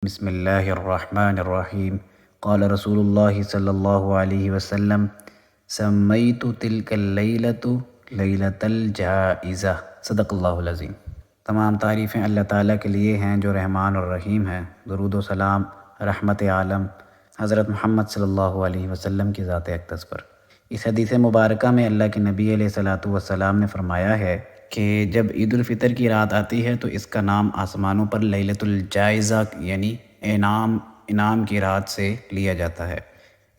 بسم اللہ الرحمن الرحیم قال رسول اللہ صلی اللہ علیہ وسلم سمیت تلک اللیلۃ لیلۃ الجائزہ صدق اللہ العظیم۔ تمام تعریفیں اللہ تعالیٰ کے لیے ہیں جو رحمان اور رحیم ہیں۔ درود و سلام رحمت عالم حضرت محمد صلی اللہ علیہ وسلم کی ذات اقدس پر۔ اس حدیث مبارکہ میں اللہ کے نبی علیہ الصلاۃ والسلام نے فرمایا ہے کہ جب عید الفطر کی رات آتی ہے تو اس کا نام آسمانوں پر لیلۃ الجائزہ یعنی انعام کی رات سے لیا جاتا ہے۔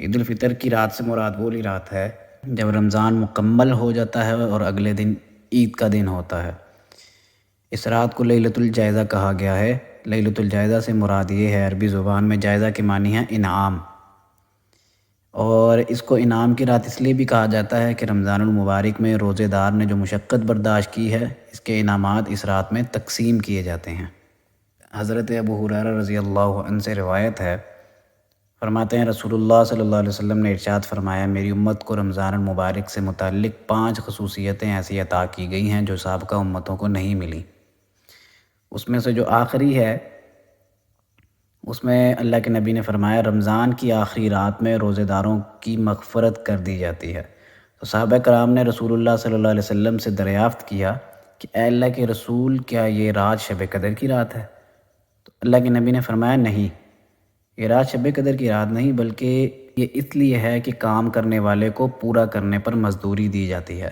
عید الفطر کی رات سے مراد وہی رات ہے جب رمضان مکمل ہو جاتا ہے اور اگلے دن عید کا دن ہوتا ہے۔ اس رات کو لیلۃ الجائزہ کہا گیا ہے۔ لیلۃ الجائزہ سے مراد یہ ہے، عربی زبان میں جائزہ کے معنی ہے انعام، اور اس کو انعام کی رات اس لیے بھی کہا جاتا ہے کہ رمضان المبارک میں روزے دار نے جو مشقت برداشت کی ہے اس کے انعامات اس رات میں تقسیم کیے جاتے ہیں۔ حضرت ابو ہریرہ رضی اللہ عنہ سے روایت ہے، فرماتے ہیں رسول اللہ صلی اللہ علیہ وسلم نے ارشاد فرمایا، میری امت کو رمضان المبارک سے متعلق 5 خصوصیتیں ایسی عطا کی گئی ہیں جو سابقہ امتوں کو نہیں ملی۔ اس میں سے جو آخری ہے اس میں اللہ کے نبی نے فرمایا رمضان کی آخری رات میں روزے داروں کی مغفرت کر دی جاتی ہے۔ تو صحابہ کرام نے رسول اللہ صلی اللہ علیہ وسلم سے دریافت کیا کہ اے اللہ کے رسول، کیا یہ رات شب قدر کی رات ہے؟ تو اللہ کے نبی نے فرمایا نہیں، یہ رات شب قدر کی رات نہیں، بلکہ یہ اس لیے ہے کہ کام کرنے والے کو پورا کرنے پر مزدوری دی جاتی ہے۔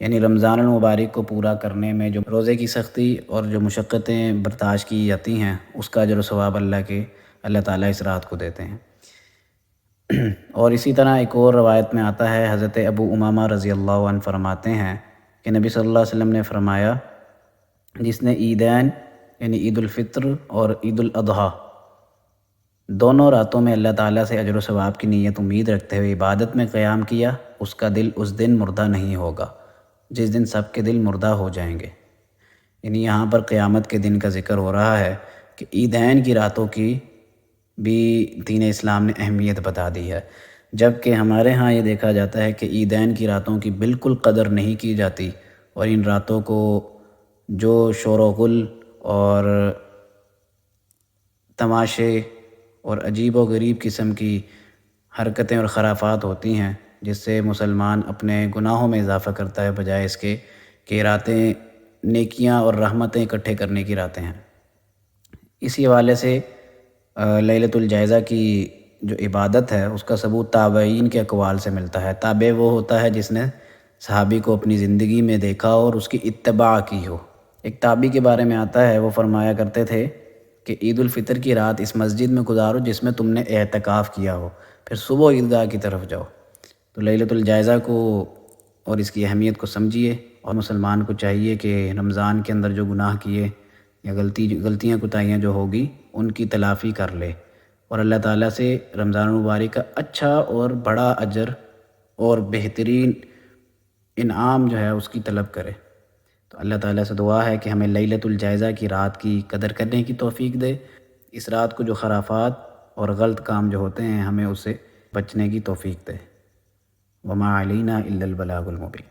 یعنی رمضان المبارک کو پورا کرنے میں جو روزے کی سختی اور جو مشقتیں برداشت کی جاتی ہیں اس کا اجر و ثواب اللہ تعالیٰ اس رات کو دیتے ہیں۔ اور اسی طرح ایک اور روایت میں آتا ہے، حضرت ابو امامہ رضی اللہ عنہ فرماتے ہیں کہ نبی صلی اللہ علیہ وسلم نے فرمایا، جس نے عیدین یعنی عید الفطر اور عید الاضحیٰ دونوں راتوں میں اللہ تعالیٰ سے اجر و ثواب کی نیت امید رکھتے ہوئے عبادت میں قیام کیا، اس کا دل اس دن مردہ نہیں ہوگا جس دن سب کے دل مردہ ہو جائیں گے۔ یعنی یہاں پر قیامت کے دن کا ذکر ہو رہا ہے کہ عیدین کی راتوں کی بھی دین اسلام نے اہمیت بتا دی ہے، جبکہ ہمارے ہاں یہ دیکھا جاتا ہے کہ عیدین کی راتوں کی بالکل قدر نہیں کی جاتی، اور ان راتوں کو جو شور و غل اور تماشے اور عجیب و غریب قسم کی حرکتیں اور خرافات ہوتی ہیں جس سے مسلمان اپنے گناہوں میں اضافہ کرتا ہے، بجائے اس کے کہ راتیں نیکیاں اور رحمتیں اکٹھے کرنے کی راتیں ہیں۔ اسی حوالے سے لیلۃ الجائزہ کی جو عبادت ہے اس کا ثبوت تابعین کے اقوال سے ملتا ہے۔ تابع وہ ہوتا ہے جس نے صحابی کو اپنی زندگی میں دیکھا اور اس کی اتباع کی ہو۔ ایک تابعی کے بارے میں آتا ہے، وہ فرمایا کرتے تھے کہ عید الفطر کی رات اس مسجد میں گزارو جس میں تم نے اعتکاف کیا ہو، پھر صبح عیدگاہ کی طرف جاؤ۔ تو لیلۃ الجائزہ کو اور اس کی اہمیت کو سمجھیے، اور مسلمان کو چاہیے کہ رمضان کے اندر جو گناہ کیے یا غلطیاں کوتاہیاں جو ہوگی ان کی تلافی کر لے، اور اللہ تعالیٰ سے رمضان المبارک کا اچھا اور بڑا اجر اور بہترین انعام جو ہے اس کی طلب کرے۔ تو اللہ تعالیٰ سے دعا ہے کہ ہمیں لیلۃ الجائزہ کی رات کی قدر کرنے کی توفیق دے، اس رات کو جو خرافات اور غلط کام جو ہوتے ہیں ہمیں اس سے بچنے کی توفیق دے۔ وما علینا الا البلاغ المبین۔